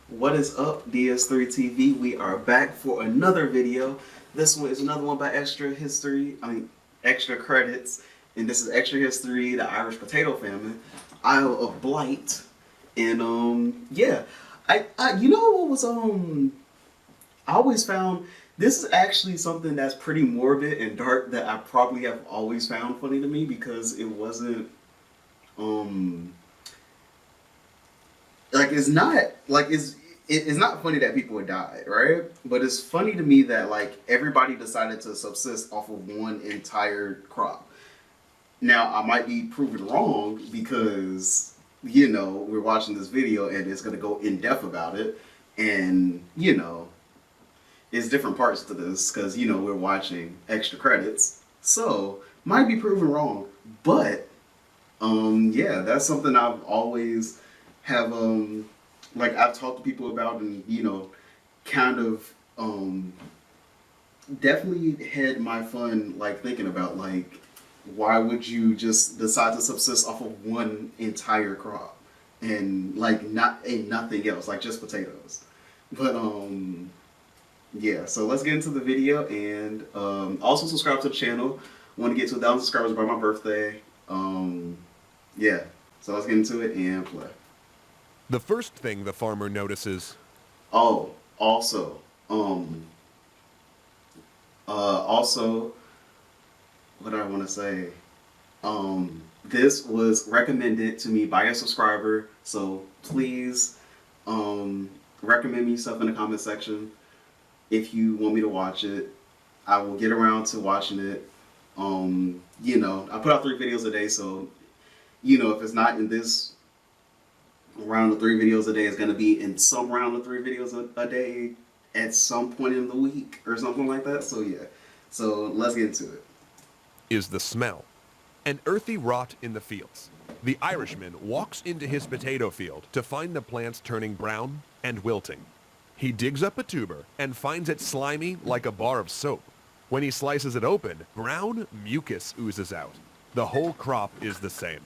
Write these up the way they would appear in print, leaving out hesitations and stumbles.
What is up, DS3TV? We are back for another video. This one is another one by Extra Credits, and this is Extra History, the Irish Potato Famine, Isle of Blight, and yeah, you know what was I always found this is actually something that's pretty morbid and dark that I probably have always found funny to me because it wasn't um like it's not like it's not funny that people had died, right? But it's funny to me that like everybody decided to subsist off of one entire crop. Now I might be proven wrong because we're watching this video and it's gonna go in depth about it, and it's different parts to this because we're watching Extra Credits, so might be proven wrong, but yeah, that's something I've always have like I've talked to people about, and kind of definitely had my fun like thinking about like why would you just decide to subsist off of one entire crop and like nothing else, like just potatoes. But yeah, so let's get into the video, and also subscribe to the channel. Want to get to 1,000 subscribers by my birthday. Yeah, so let's get into it and play. The first thing the farmer notices... Oh, also, what do I want to say? This was recommended to me by a subscriber, so please, recommend me stuff in the comment section if you want me to watch it. I will get around to watching it. I put out 3 videos a day, so, if it's not in this round of 3 videos a day, it's going to be in some round of 3 videos a day at some point in the week or something like that. So yeah, so let's get into it. Is the smell. An earthy rot in the fields. The Irishman walks into his potato field to find the plants turning brown and wilting. He digs up a tuber and finds it slimy like a bar of soap. When he slices it open, brown mucus oozes out. The whole crop is the same.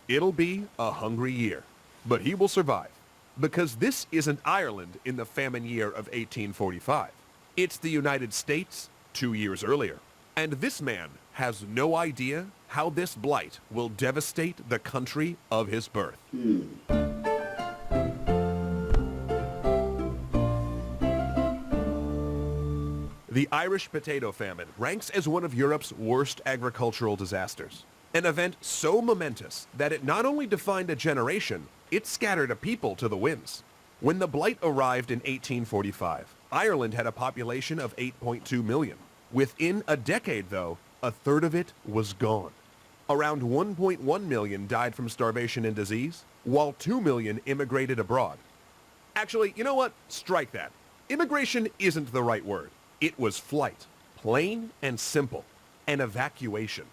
It'll be a hungry year. But he will survive, because this isn't Ireland in the famine year of 1845. It's the United States 2 years earlier. And this man has no idea how this blight will devastate the country of his birth. The Irish potato famine ranks as one of Europe's worst agricultural disasters. An event so momentous that it not only defined a generation, it scattered a people to the winds. When the blight arrived in 1845, Ireland had a population of 8.2 million. Within a decade, though, a third of it was gone. Around 1.1 million died from starvation and disease, while 2 million immigrated abroad. Actually, you know what? Strike that. Immigration isn't the right word. It was flight, plain and simple, an evacuation.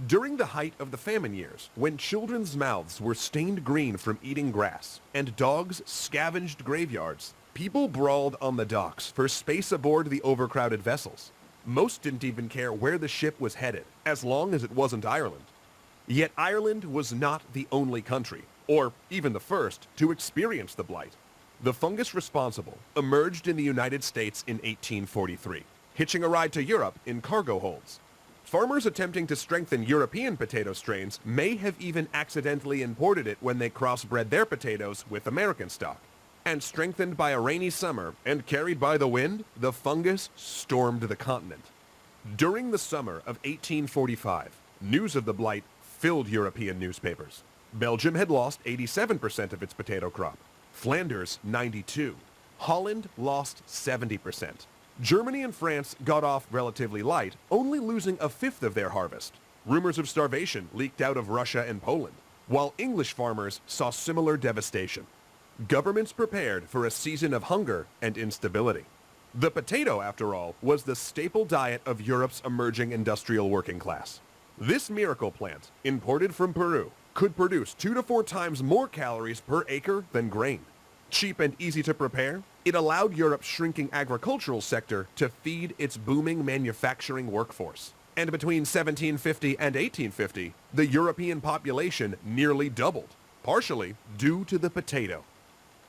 During the height of the famine years, when children's mouths were stained green from eating grass and dogs scavenged graveyards, people brawled on the docks for space aboard the overcrowded vessels. Most didn't even care where the ship was headed, as long as it wasn't Ireland. Yet Ireland was not the only country, or even the first, to experience the blight. The fungus responsible emerged in the United States in 1843, hitching a ride to Europe in cargo holds. Farmers attempting to strengthen European potato strains may have even accidentally imported it when they crossbred their potatoes with American stock. And strengthened by a rainy summer and carried by the wind, the fungus stormed the continent. During the summer of 1845, news of the blight filled European newspapers. Belgium had lost 87% of its potato crop. Flanders, 92%. Holland lost 70%. Germany and France got off relatively light, only losing a fifth of their harvest. Rumors of starvation leaked out of Russia and Poland, while English farmers saw similar devastation. Governments prepared for a season of hunger and instability. The potato, after all, was the staple diet of Europe's emerging industrial working class. This miracle plant, imported from Peru, could produce 2 to 4 times more calories per acre than grain. Cheap and easy to prepare, it allowed Europe's shrinking agricultural sector to feed its booming manufacturing workforce. And between 1750 and 1850, the European population nearly doubled, partially due to the potato.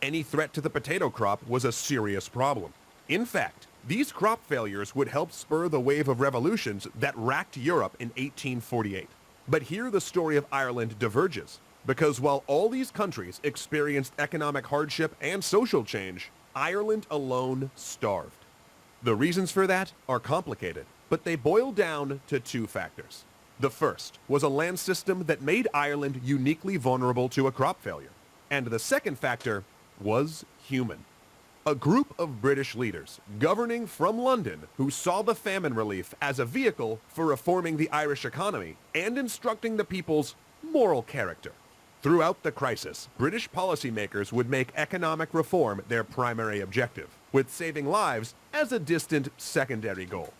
Any threat to the potato crop was a serious problem. In fact, these crop failures would help spur the wave of revolutions that racked Europe in 1848. But here the story of Ireland diverges, because while all these countries experienced economic hardship and social change, Ireland alone starved. The reasons for that are complicated, but they boil down to two factors. The first was a land system that made Ireland uniquely vulnerable to a crop failure. And the second factor was human. A group of British leaders governing from London who saw the famine relief as a vehicle for reforming the Irish economy and instructing the people's moral character. Throughout the crisis, British policymakers would make economic reform their primary objective, with saving lives as a distant secondary goal.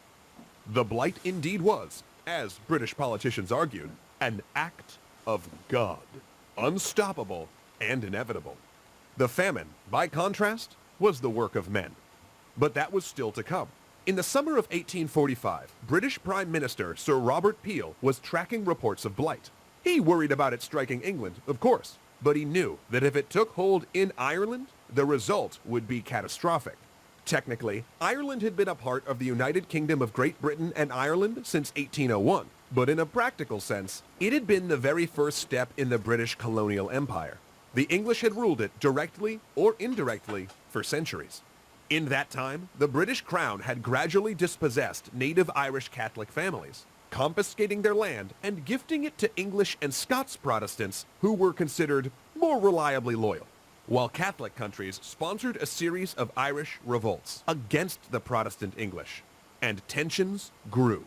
The blight indeed was, as British politicians argued, an act of God, unstoppable and inevitable. The famine, by contrast, was the work of men. But that was still to come. In the summer of 1845, British Prime Minister Sir Robert Peel was tracking reports of blight. He worried about it striking England, of course, but he knew that if it took hold in Ireland, the result would be catastrophic. Technically, Ireland had been a part of the United Kingdom of Great Britain and Ireland since 1801, but in a practical sense, it had been the very first step in the British colonial empire. The English had ruled it directly or indirectly for centuries. In that time, the British Crown had gradually dispossessed native Irish Catholic families, confiscating their land and gifting it to English and Scots Protestants who were considered more reliably loyal, while Catholic countries sponsored a series of Irish revolts against the Protestant English, and tensions grew.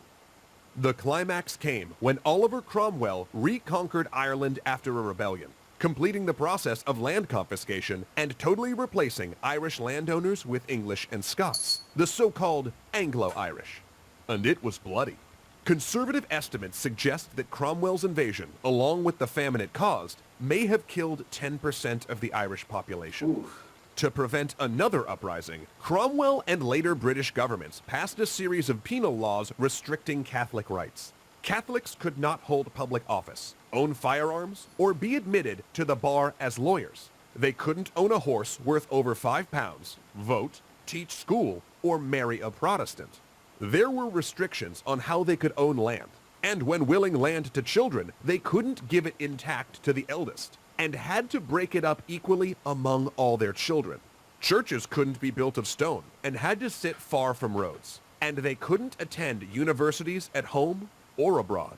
The climax came when Oliver Cromwell reconquered Ireland after a rebellion, completing the process of land confiscation and totally replacing Irish landowners with English and Scots, the so-called Anglo-Irish. And it was bloody. Conservative estimates suggest that Cromwell's invasion, along with the famine it caused, may have killed 10% of the Irish population. Oof. To prevent another uprising, Cromwell and later British governments passed a series of penal laws restricting Catholic rights. Catholics could not hold public office, own firearms, or be admitted to the bar as lawyers. They couldn't own a horse worth over £5, vote, teach school, or marry a Protestant. There were restrictions on how they could own land, and when willing land to children, they couldn't give it intact to the eldest, and had to break it up equally among all their children. Churches couldn't be built of stone, and had to sit far from roads, and they couldn't attend universities at home or abroad,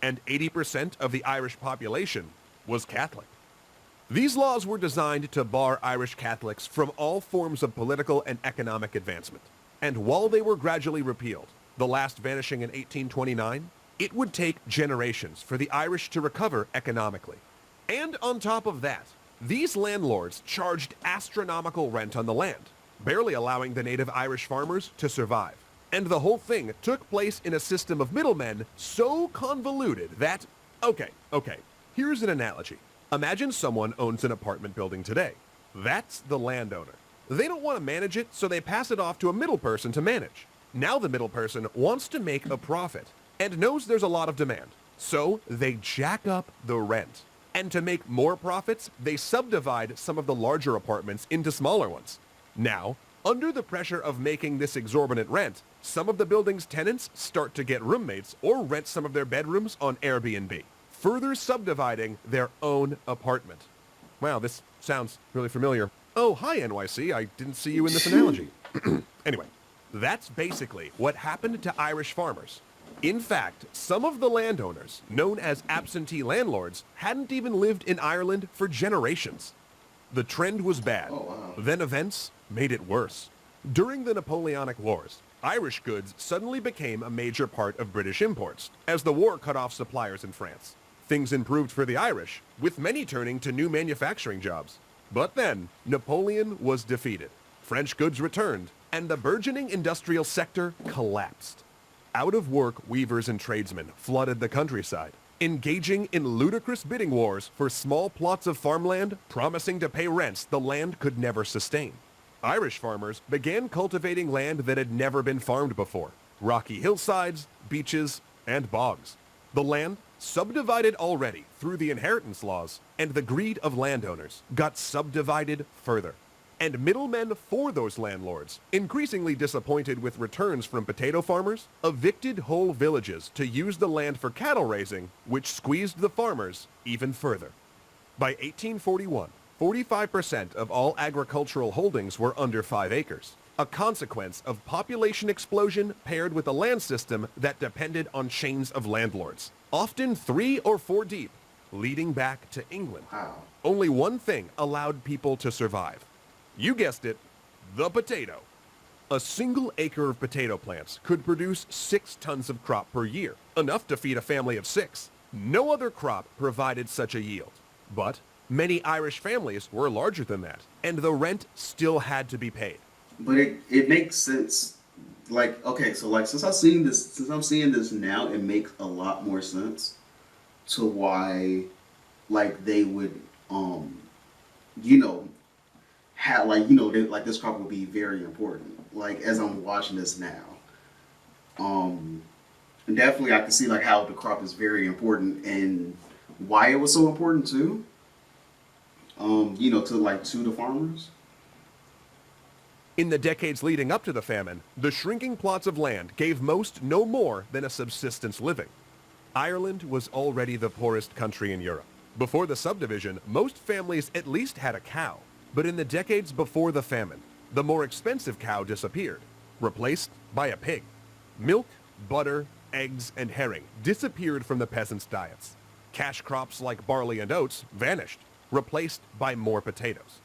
and 80% of the Irish population was Catholic. These laws were designed to bar Irish Catholics from all forms of political and economic advancement. And while they were gradually repealed, the last vanishing in 1829, it would take generations for the Irish to recover economically. And on top of that, these landlords charged astronomical rent on the land, barely allowing the native Irish farmers to survive. And the whole thing took place in a system of middlemen so convoluted that, okay, here's an analogy. Imagine someone owns an apartment building today. That's the landowner. They don't want to manage it, so they pass it off to a middle person to manage. Now the middle person wants to make a profit and knows there's a lot of demand, so they jack up the rent. And to make more profits, they subdivide some of the larger apartments into smaller ones. Now, under the pressure of making this exorbitant rent, some of the building's tenants start to get roommates or rent some of their bedrooms on Airbnb, further subdividing their own apartment. Wow, this sounds really familiar. Oh, hi NYC, I didn't see you in this analogy. Anyway, that's basically what happened to Irish farmers. In fact, some of the landowners, known as absentee landlords, hadn't even lived in Ireland for generations. The trend was bad. Oh, wow. Then events made it worse. During the Napoleonic Wars, Irish goods suddenly became a major part of British imports, as the war cut off suppliers in France. Things improved for the Irish, with many turning to new manufacturing jobs. But then, Napoleon was defeated. French goods returned, and the burgeoning industrial sector collapsed. Out-of-work weavers and tradesmen flooded the countryside, engaging in ludicrous bidding wars for small plots of farmland, promising to pay rents the land could never sustain. Irish farmers began cultivating land that had never been farmed before: rocky hillsides, beaches, and bogs. The land subdivided already through the inheritance laws and the greed of landowners, got subdivided further. And middlemen for those landlords, increasingly disappointed with returns from potato farmers, evicted whole villages to use the land for cattle raising, which squeezed the farmers even further. By 1841, 45% of all agricultural holdings were under 5 acres, a consequence of population explosion paired with a land system that depended on chains of landlords, often 3 or 4 deep, leading back to England. Wow. Only one thing allowed people to survive. You guessed it, the potato. A single acre of potato plants could produce 6 tons of crop per year, enough to feed a family of 6. No other crop provided such a yield. But many Irish families were larger than that, and the rent still had to be paid. But it makes sense. Like, okay, so like since I'm seeing this now, it makes a lot more sense to why like they would you know have like like this crop would be very important. Like as I'm watching this now. And definitely I can see like how the crop is very important and why it was so important too. To the farmers. In the decades leading up to the famine, the shrinking plots of land gave most no more than a subsistence living. Ireland was already the poorest country in Europe. Before the subdivision, most families at least had a cow. But in the decades before the famine, the more expensive cow disappeared, replaced by a pig. Milk, butter, eggs, and herring disappeared from the peasants' diets. Cash crops like barley and oats vanished, replaced by more potatoes.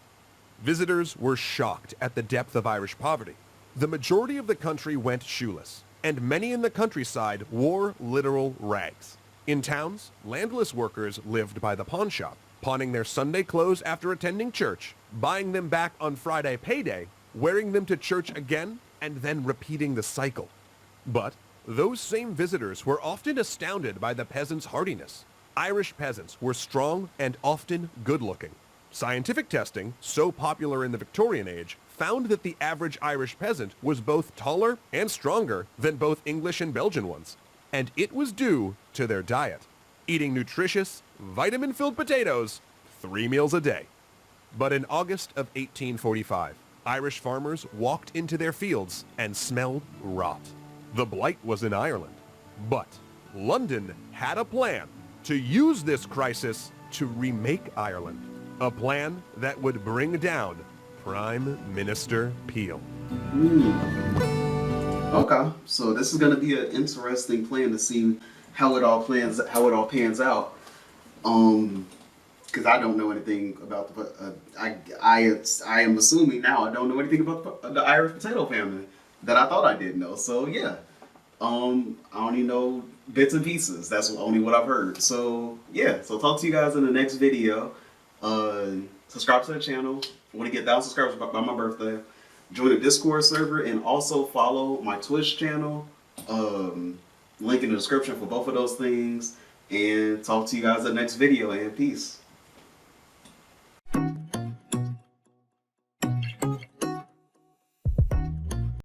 Visitors were shocked at the depth of Irish poverty. The majority of the country went shoeless, and many in the countryside wore literal rags. In towns, landless workers lived by the pawn shop, pawning their Sunday clothes after attending church, buying them back on Friday payday, wearing them to church again, and then repeating the cycle. But those same visitors were often astounded by the peasants' hardiness. Irish peasants were strong and often good-looking. Scientific testing, so popular in the Victorian age, found that the average Irish peasant was both taller and stronger than both English and Belgian ones. And it was due to their diet, eating nutritious, vitamin-filled potatoes 3 meals a day. But in August of 1845, Irish farmers walked into their fields and smelled rot. The blight was in Ireland, but London had a plan to use this crisis to remake Ireland. A plan that would bring down Prime Minister Peel. Okay, so this is going to be an interesting plan to see how it all pans out. Because I don't know anything about I am assuming now I don't know anything about the Irish potato famine that I thought I did know. So yeah, I only know bits and pieces. That's only what I've heard. So yeah, so talk to you guys in the next video. Subscribe to the channel. I want to get 1,000 subscribers by my birthday. Join the Discord server and also follow my Twitch channel. Link in the description for both of those things. And talk to you guys in the next video, and peace.